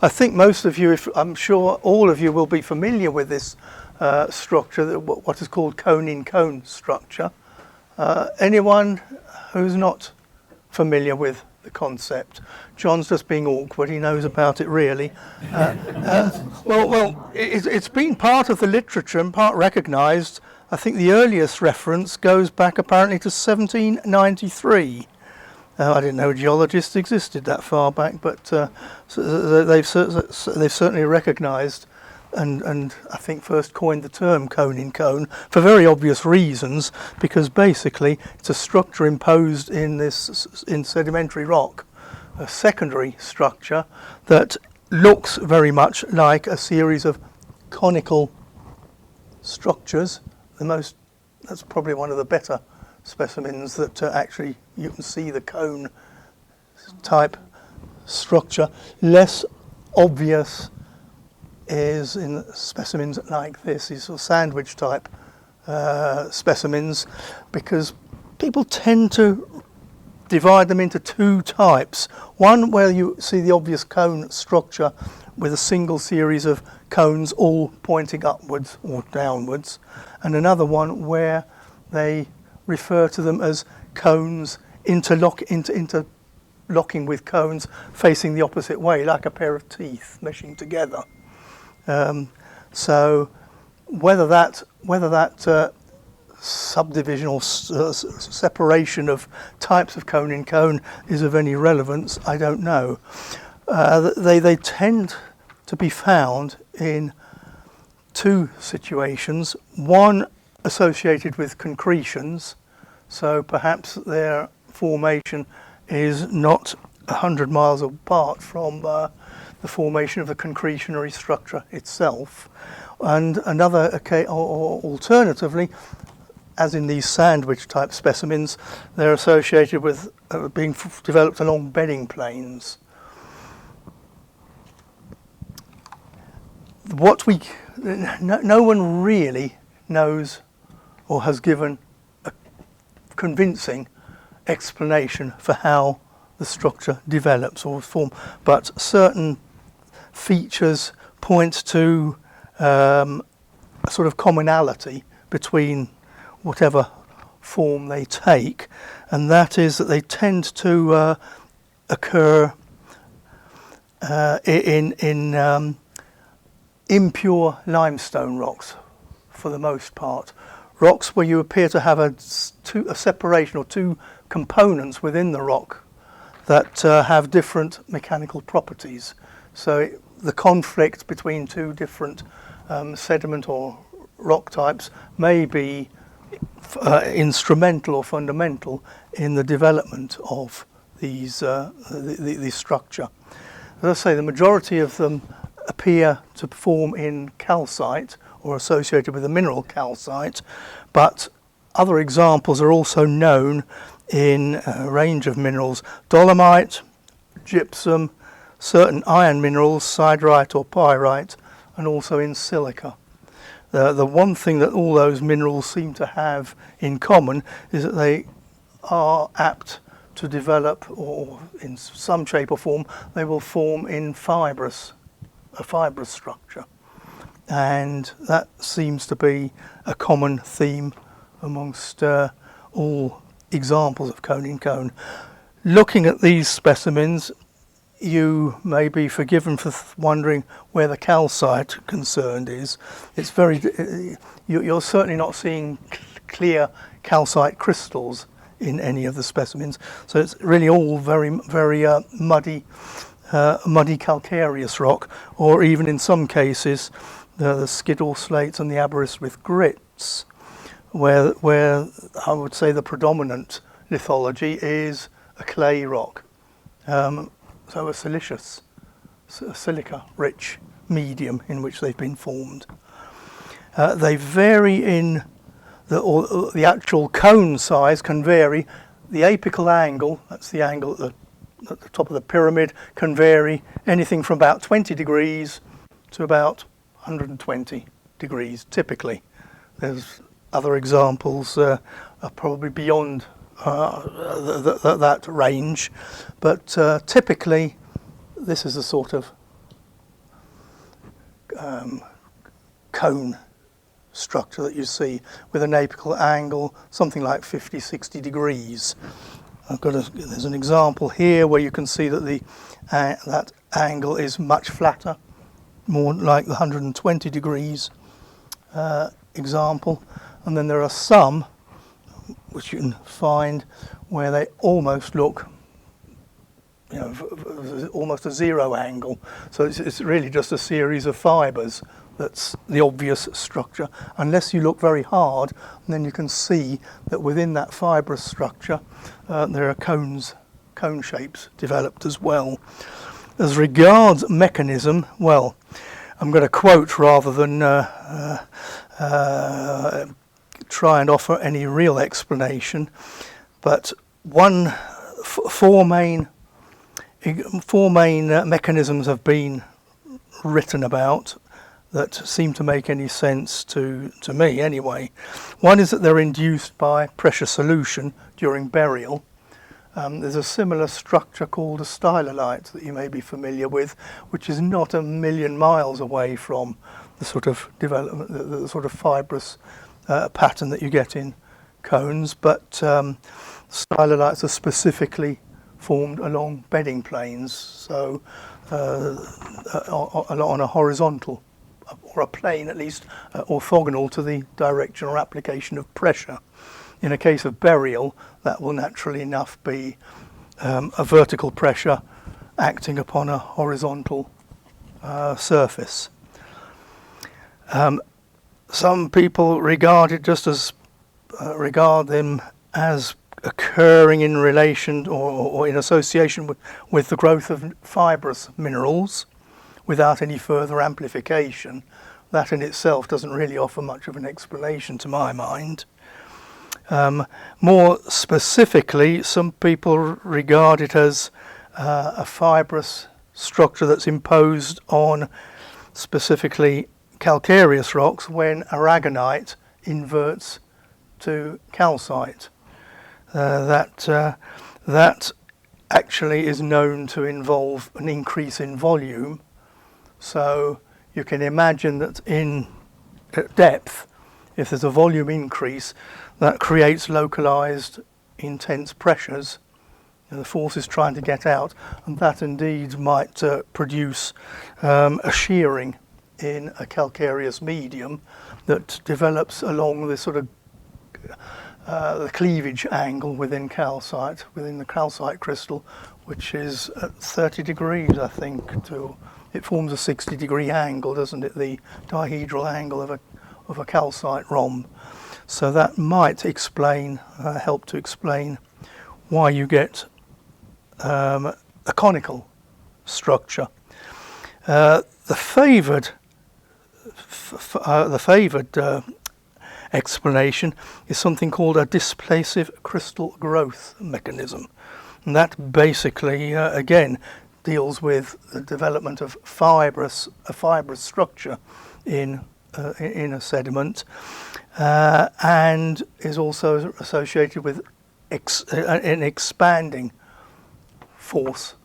I think most of you, I'm sure all of you will be familiar with this structure, what is called cone-in-cone structure. Anyone who's not familiar with the concept? John's just being awkward, he knows about it really. Well, it's been part of the literature and part recognised. I think the earliest reference goes back apparently to 1793. I didn't know geologists existed that far back, but they've certainly recognised and I think first coined the term cone in cone for very obvious reasons, because basically it's a structure imposed in sedimentary rock, a secondary structure that looks very much like a series of conical structures. That's probably one of the better specimens that actually you can see the cone type structure. Less obvious is in specimens like this, these sort of sandwich type specimens, because people tend to divide them into two types. One where you see the obvious cone structure with a single series of cones all pointing upwards or downwards, and another one where they refer to them as cones interlocking with cones facing the opposite way, like a pair of teeth meshing together. So whether that subdivision or separation of types of cone in cone is of any relevance, I don't know. They tend to be found in two situations. One associated with concretions, so perhaps their formation is not 100 miles apart from the formation of the concretionary structure itself. And another, or alternatively, as in these sandwich type specimens, they're associated with being developed along bedding planes. No one really knows or has given a convincing explanation for how the structure develops or form, but certain features point to a sort of commonality between whatever form they take, and that is that they tend to occur in impure limestone rocks for the most part. Rocks where you appear to have a separation or two components within the rock that have different mechanical properties. So the conflict between two different sediment or rock types may be instrumental or fundamental in the development of these the structure. As I say, the majority of them appear to form in calcite or associated with the mineral calcite, but other examples are also known in a range of minerals: dolomite, gypsum, certain iron minerals, siderite or pyrite, and also in silica. The one thing that all those minerals seem to have in common is that they are apt to develop, or in some shape or form, they will form in a fibrous structure. And that seems to be a common theme amongst all examples of cone in cone. Looking at these specimens, you may be forgiven for wondering where the calcite concerned is. It's you're certainly not seeing clear calcite crystals in any of the specimens, so it's really all very muddy calcareous rock, or even in some cases the skidle slates and the aberrist with grits, where I would say the predominant lithology is a clay rock, so a silica-rich medium in which they've been formed. They vary in the actual cone size can vary. The apical angle, that's the angle at the top of the pyramid, can vary anything from about 20 degrees to about 120 degrees typically. There's other examples are probably beyond that range, but typically this is the sort of cone structure that you see with an apical angle something like 50-60 degrees. There's an example here where you can see that that angle is much flatter, more like the 120 degrees example. And then there are some which you can find where they almost look, almost a zero angle. So it's really just a series of fibres. That's the obvious structure. Unless you look very hard, and then you can see that within that fibrous structure there are cone shapes developed as well. As regards mechanism, well, I'm going to quote rather than try and offer any real explanation, but four main mechanisms have been written about that seem to make any sense to me anyway. One is that they're induced by pressure solution during burial. There's a similar structure called a stylolite that you may be familiar with, which is not a million miles away from the sort of development, the sort of fibrous pattern that you get in cones, but stylolites are specifically formed along bedding planes, so on a horizontal, or a plane at least, orthogonal to the direction or application of pressure. In a case of burial, that will naturally enough be a vertical pressure acting upon a horizontal surface. Some people regard them as occurring in relation or in association with the growth of fibrous minerals without any further amplification. That in itself doesn't really offer much of an explanation to my mind. More specifically, some people regard it as a fibrous structure that's imposed on specifically calcareous rocks when aragonite inverts to calcite. That actually is known to involve an increase in volume. So you can imagine that at depth, if there's a volume increase, that creates localized intense pressures. The force is trying to get out, and that indeed might produce a shearing in a calcareous medium that develops along this sort of the cleavage angle within calcite, within the calcite crystal, which is at 30 degrees, I think. It forms a 60-degree angle, doesn't it? The dihedral angle of a calcite rhomb. So that might help to explain why you get a conical structure. The favoured explanation is something called a displacive crystal growth mechanism, and that basically again deals with the development of a fibrous structure in a sediment, and is also associated with an expanding force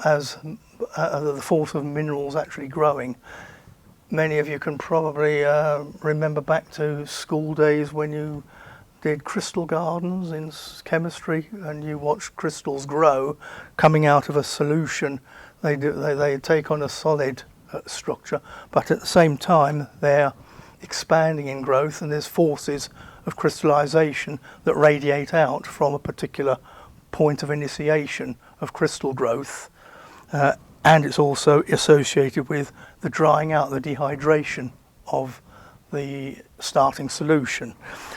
as the force of minerals actually growing. Many of you can probably remember back to school days when you did crystal gardens in chemistry and you watched crystals grow coming out of a solution. They take on a solid structure, but at the same time they're expanding in growth, and there's forces of crystallization that radiate out from a particular point of initiation of crystal growth. And it's also associated with the drying out, the dehydration of the starting solution.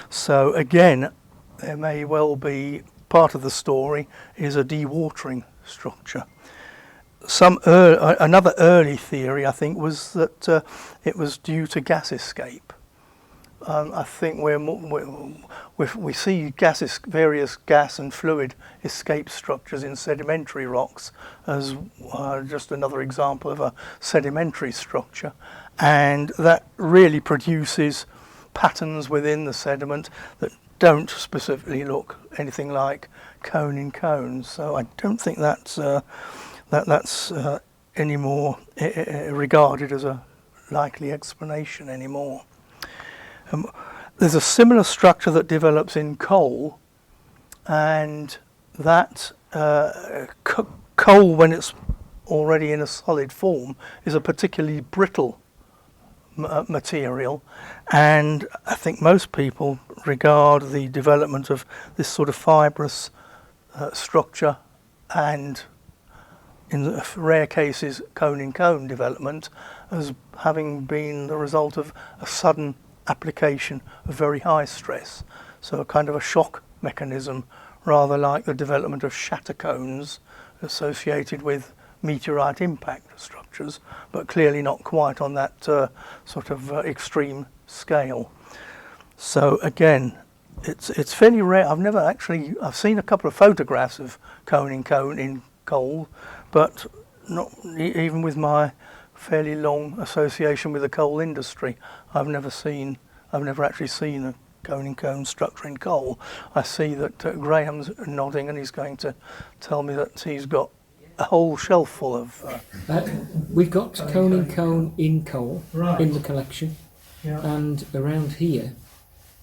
So again, there may well be part of the story is a dewatering structure. Another early theory, I think, was that it was due to gas escape. I think we see various gas and fluid escape structures in sedimentary rocks as just another example of a sedimentary structure, and that really produces patterns within the sediment that don't specifically look anything like cone in cone. So I don't think that's any more regarded as a likely explanation anymore. There's a similar structure that develops in coal, and that coal, when it's already in a solid form, is a particularly brittle material, and I think most people regard the development of this sort of fibrous structure, and in rare cases cone-in-cone development, as having been the result of a sudden application of very high stress. So a kind of a shock mechanism, rather like the development of shatter cones associated with meteorite impact structures, but clearly not quite on that sort of extreme scale. So again, it's fairly rare. I've seen a couple of photographs of cone in coal, but not even with my fairly long association with the coal industry. I've never actually seen a cone structure in coal. I see that Graham's nodding, and he's going to tell me that he's got a whole shelf full of... we've got cone in coal Right. in the collection, Yeah. and around here,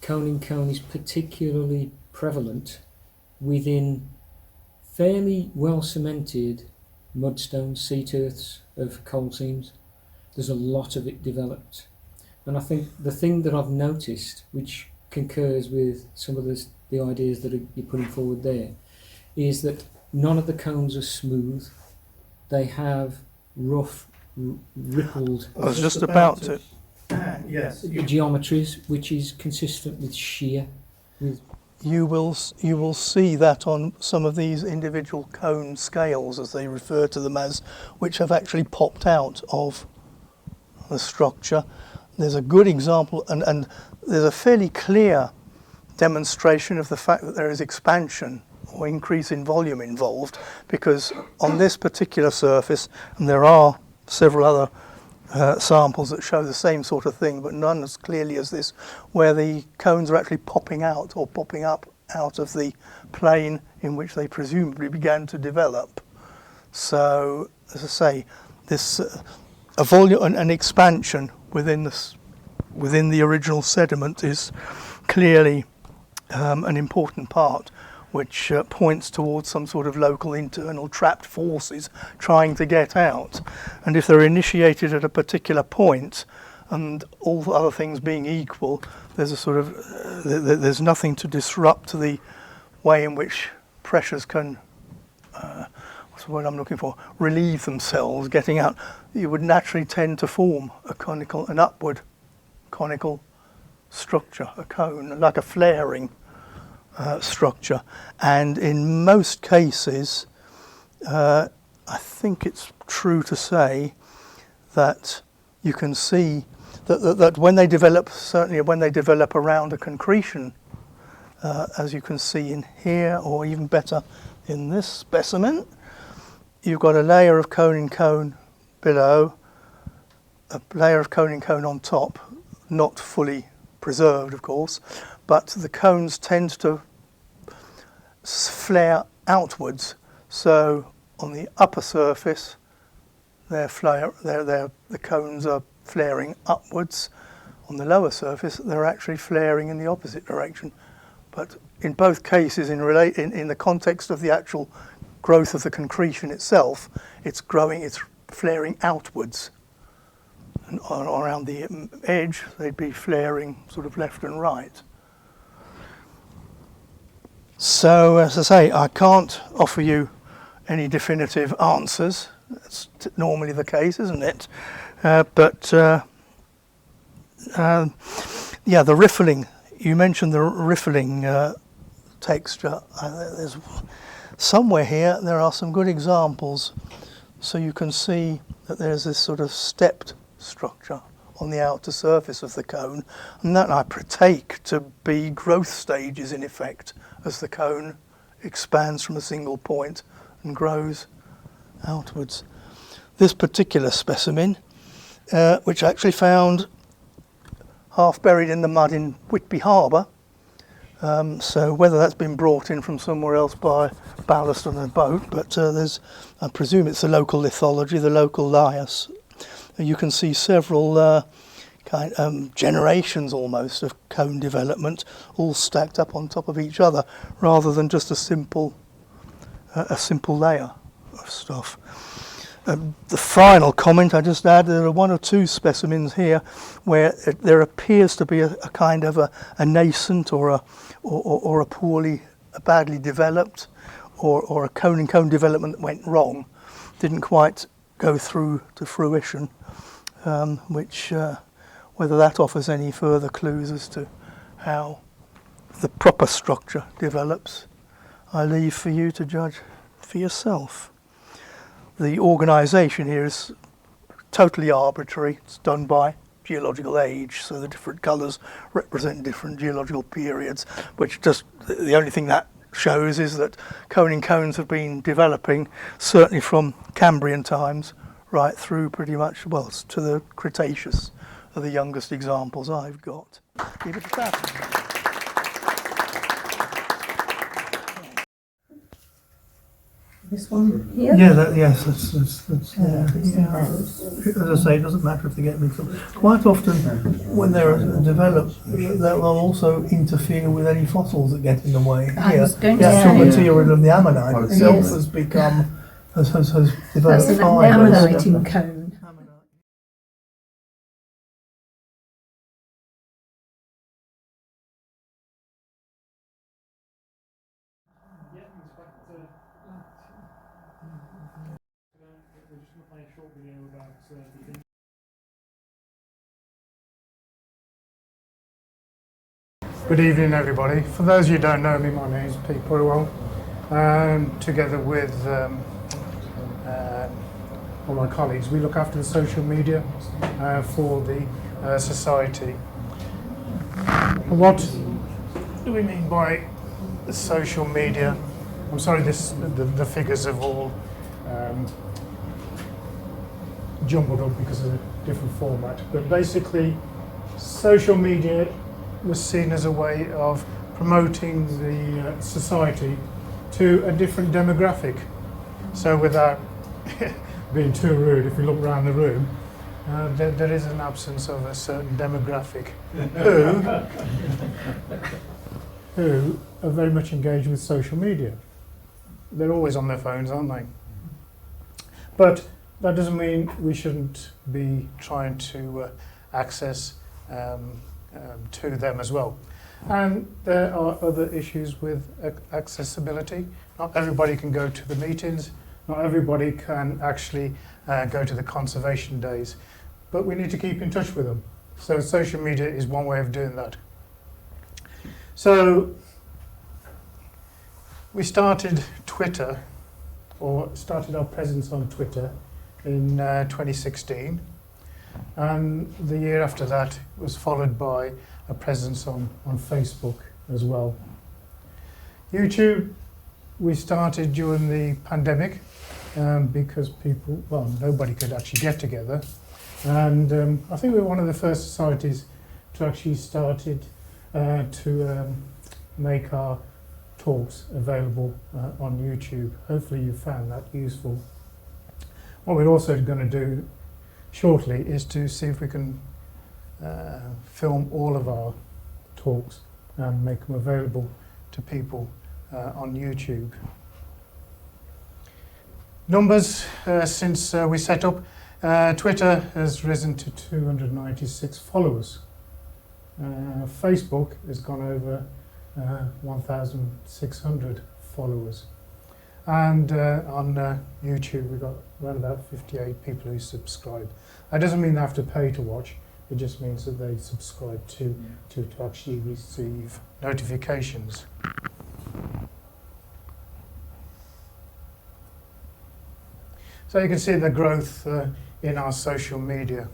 cone is particularly prevalent within fairly well cemented mudstones, seat earths of coal seams. There's a lot of it developed, and I think the thing that I've noticed, which concurs with some of the ideas that you're putting forward there, is that none of the cones are smooth. They have rough, rippled I was just about to... Yes. geometries, which is consistent with shear. You will see that on some of these individual cone scales, as they refer to them as, which have actually popped out of the structure. There's a good example, and there's a fairly clear demonstration of the fact that there is expansion or increase in volume involved, because on this particular surface, and there are several other samples that show the same sort of thing, but none as clearly as this, where the cones are actually popping out or popping up out of the plane in which they presumably began to develop. So, as I say, this a volume, an expansion within the original sediment is clearly an important part, which points towards some sort of local internal trapped forces trying to get out. And if they're initiated at a particular point, and all other things being equal, there's a sort of there's nothing to disrupt the way in which pressures can what's the word I'm looking for, relieve themselves, getting out. You would naturally tend to form an upward conical structure, a cone, like a flaring structure. And in most cases, I think it's true to say that you can see that when they develop, certainly when they develop around a concretion, as you can see in here, or even better in this specimen, you've got a layer of cone below, a layer of cone on top, not fully preserved, of course, but the cones tend to flare outwards. So on the upper surface, the cones are flaring upwards. On the lower surface, they're actually flaring in the opposite direction. But in both cases, in the context of the actual growth of the concretion itself, it's flaring outwards. And around the edge, they'd be flaring sort of left and right. So, as I say, I can't offer you any definitive answers. That's normally the case, isn't it? The riffling. You mentioned the riffling texture. There's somewhere here there are some good examples. So you can see that there's this sort of stepped structure on the outer surface of the cone, and that I take to be growth stages in effect, as the cone expands from a single point and grows outwards. This particular specimen, which I actually found half buried in the mud in Whitby Harbour, so whether that's been brought in from somewhere else by ballast on a boat, but I presume it's the local lithology, the local lias, you can see several generations almost of cone development all stacked up on top of each other, rather than just a simple layer of stuff. The final comment I just add, there are one or two specimens here where there appears to be a kind of a nascent or a badly developed or a cone-in-cone development that went wrong, didn't quite go through to fruition, which whether that offers any further clues as to how the proper structure develops, I leave for you to judge for yourself. The organisation here is totally arbitrary. It's done by geological age, so the different colours represent different geological periods, which just the only thing that shows is that cone-in-cones have been developing certainly from Cambrian times right through pretty much, well, to the Cretaceous are the youngest examples I've got. Give it a tap. This one here? Yeah, that's as I say, it doesn't matter if they get mixed up. Quite often, when they're developed, they'll also interfere with any fossils that get in the way. I was going to the actual say. material of the ammonite itself has become has developed That's an fibres. ammonite in cone. Good evening, everybody. For those of you who don't know me, my name is Pete Burwell, and together with all my colleagues, we look after the social media for the society. What do we mean by social media? I'm sorry, the figures have all jumbled up because of a different format, but basically, social media was seen as a way of promoting the society to a different demographic. So without being too rude, if you look around the room, there is an absence of a certain demographic who are very much engaged with social media. They're always on their phones, aren't they? But that doesn't mean we shouldn't be trying to access to them as well. And there are other issues with accessibility. Not everybody can go to the meetings, not everybody can actually go to the conservation days, but we need to keep in touch with them. So social media is one way of doing that. So we started Twitter, or started our presence on Twitter in 2016. And the year after that was followed by a presence on Facebook as well. YouTube, we started during the pandemic because nobody could actually get together. And I think we were one of the first societies to actually started to make our talks available on YouTube. Hopefully you found that useful. What we're also going to do shortly is to see if we can film all of our talks and make them available to people on YouTube. Numbers since we set up, Twitter has risen to 296 followers. Facebook has gone over 1,600 followers. And on YouTube, we've got around about 58 people who subscribe. That doesn't mean they have to pay to watch. It just means that they subscribe to actually receive notifications. So you can see the growth in our social media.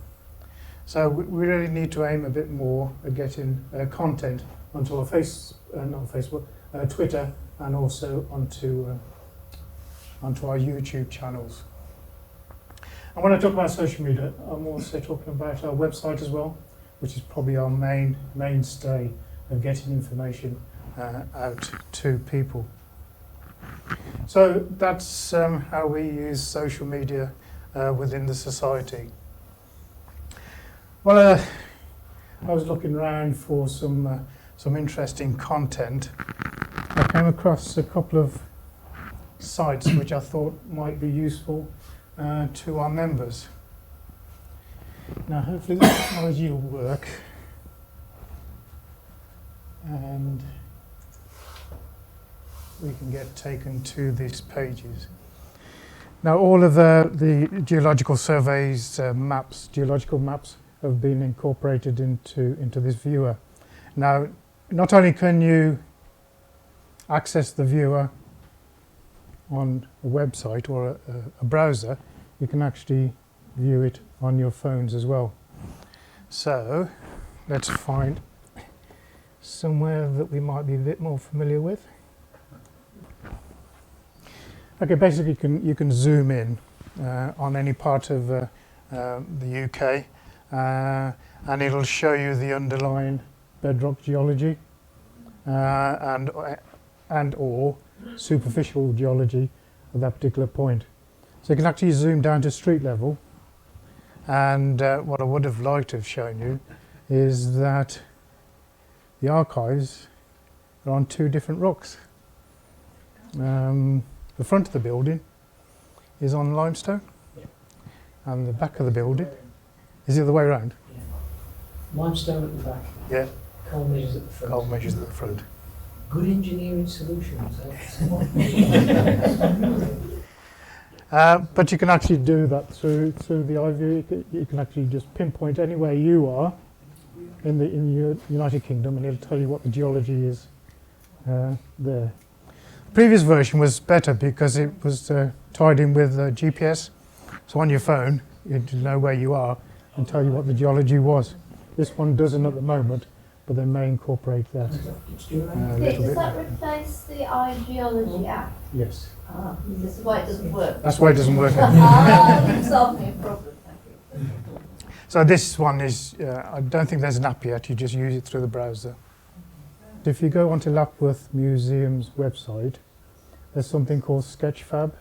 So we really need to aim a bit more at getting content onto our Twitter, and also onto our YouTube channels. And when I talk about social media, I'm also talking about our website as well, which is probably our mainstay of getting information out to people. So that's how we use social media within the society. Well, I was looking around for some interesting content. I came across a couple of sites which I thought might be useful to our members. Now, hopefully the technology will work, and we can get taken to these pages. Now, all of the geological surveys, geological maps, have been incorporated into this viewer. Now, not only can you access the viewer on a website or a browser, you can actually view it on your phones as well. So, let's find somewhere that we might be a bit more familiar with. Okay, basically you can zoom in on any part of the UK, and it'll show you the underlying bedrock geology and or superficial geology at that particular point. So you can actually zoom down to street level, and what I would have liked to have shown you is that the archives are on two different rocks. The front of the building is on limestone, and the back of the building is the other way around. Yeah. Limestone at the back. Yeah. Coal measures at the front. Coal measures at the front. Good engineering solutions. But you can actually do that through the iView. You can actually just pinpoint anywhere you are in the United Kingdom, and it'll tell you what the geology is there. The previous version was better because it was tied in with GPS. So on your phone, you'd know where you are and tell you what the geology was. This one doesn't at the moment, but they may incorporate that a little Does bit. that replace the iGeology app? Yes. Ah, this is why it doesn't work. That's why it doesn't work. Ah, solve me a problem. Thank you. So this one is, I don't think there's an app yet, you just use it through the browser. If you go onto Lapworth Museum's website, there's something called Sketchfab.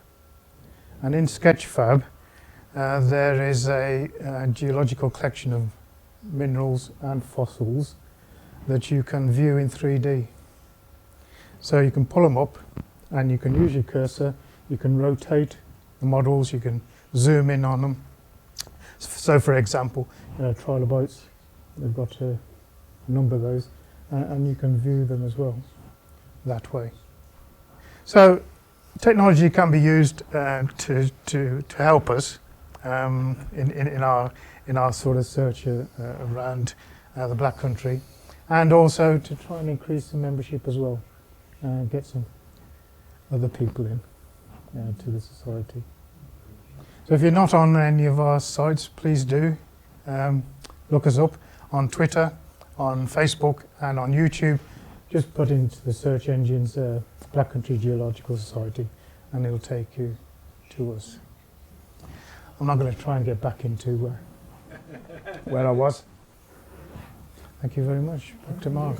And in Sketchfab, there is a geological collection of minerals and fossils that you can view in 3D. So you can pull them up, and you can use your cursor, you can rotate the models, you can zoom in on them. So for example, trilobites, they've got a number of those, and you can view them as well that way. So technology can be used to help us in our sort of search around the Black Country, and also to try and increase the membership as well, and get some other people in to the society. So if you're not on any of our sites, please do look us up on Twitter, on Facebook, and on YouTube. Just put into the search engines Black Country Geological Society, and it'll take you to us. I'm not going to try and get back into where I was. Thank you very much. Back to Mark.